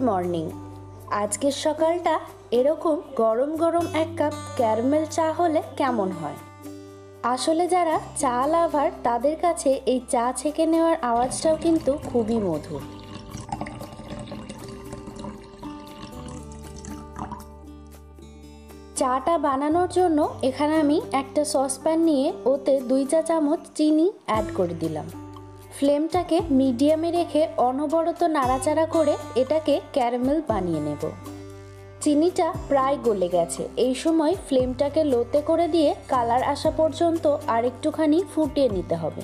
Morning. আজকের সকালটা এরকম গরম গরম এক কাপ ক্যারামেল চা হলে কেমন হয়। আসলে যারা চা লাভার তাদের কাছে এই চা ছেঁকে নেওয়ার আওয়াজটাও কিন্তু খুবই মধুর। চাটা বানানোর জন্য এখানে আমি একটা সসপ্যান নিয়ে ওতে 2 চা চামচ চিনি অ্যাড করে দিলাম। ফ্লেমটাকে মিডিয়ামে রেখে অনবরত নাড়াচাড়া করে এটাকে ক্যারামেল বানিয়ে নেব। চিনিটা প্রায় গলে গেছে, এই সময় ফ্লেমটাকে লোতে করে দিয়ে কালার আসা পর্যন্ত আরেকটুখানি ফুটিয়ে নিতে হবে।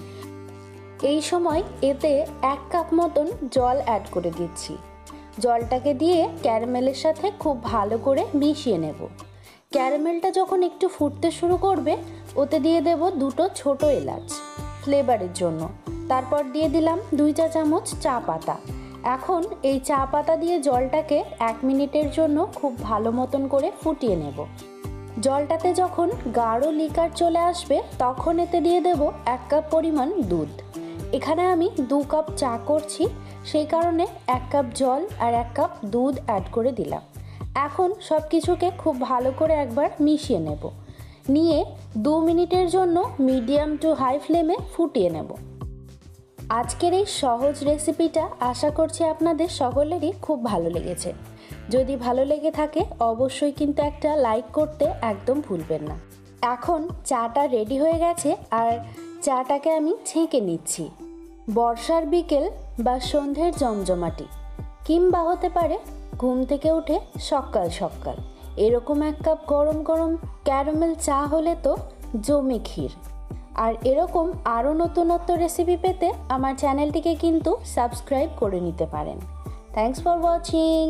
এই সময় এতে 1 কাপ মতন জল অ্যাড করে দিচ্ছি। জলটাকে দিয়ে ক্যারামেলের সাথে খুব ভালো করে মিশিয়ে নেব। ক্যারামেলটা যখন একটু ফুটতে শুরু করবে ওতে দিয়ে দেব 2টো ছোট এলাচ ফ্লেভারের জন্য। তারপর দিয়ে দিলাম 2 চা চামচ চা পাতা। এখন এই চা পাতা দিয়ে জলটাকে 1 মিনিটের জন্য খুব ভালো মতন করে ফুটিয়ে নেব। জলটাতে যখন গাঢ় লিকার চলে আসবে তখন এতে দিয়ে দেব 1 কাপ পরিমাণ দুধ। এখানে আমি 2 কাপ চা করছি, সেই কারণে 1 কাপ জল আর 1 কাপ দুধ অ্যাড করে দিলাম। এখন সব কিছুকে খুব ভালো করে একবার মিশিয়ে নেব। নিয়ে 2 মিনিটের জন্য মিডিয়াম টু হাই ফ্লেমে ফুটিয়ে নেব। আজকের এই সহজ রেসিপিটা আশা করছি আপনাদের সকলেরই খুব ভালো লেগেছে। যদি ভালো লেগে থাকে অবশ্যই কিন্তু একটা লাইক করতে একদম ভুলবেন না। এখন চাটা রেডি হয়ে গেছে আর চাটাকে আমি ছেঁকে নিচ্ছি। বর্ষার বিকেল বা সন্ধ্যের জমজমাটি, কিংবা হতে পারে ঘুম থেকে উঠে সকাল সকাল এরকম 1 কাপ গরম গরম ক্যারামেল চা হলে তো জমে ক্ষীর। আর এরকম আরও নতুনত্ব রেসিপি পেতে আমার চ্যানেলটিকে কিন্তু সাবস্ক্রাইব করে নিতে পারেন। Thanks for watching.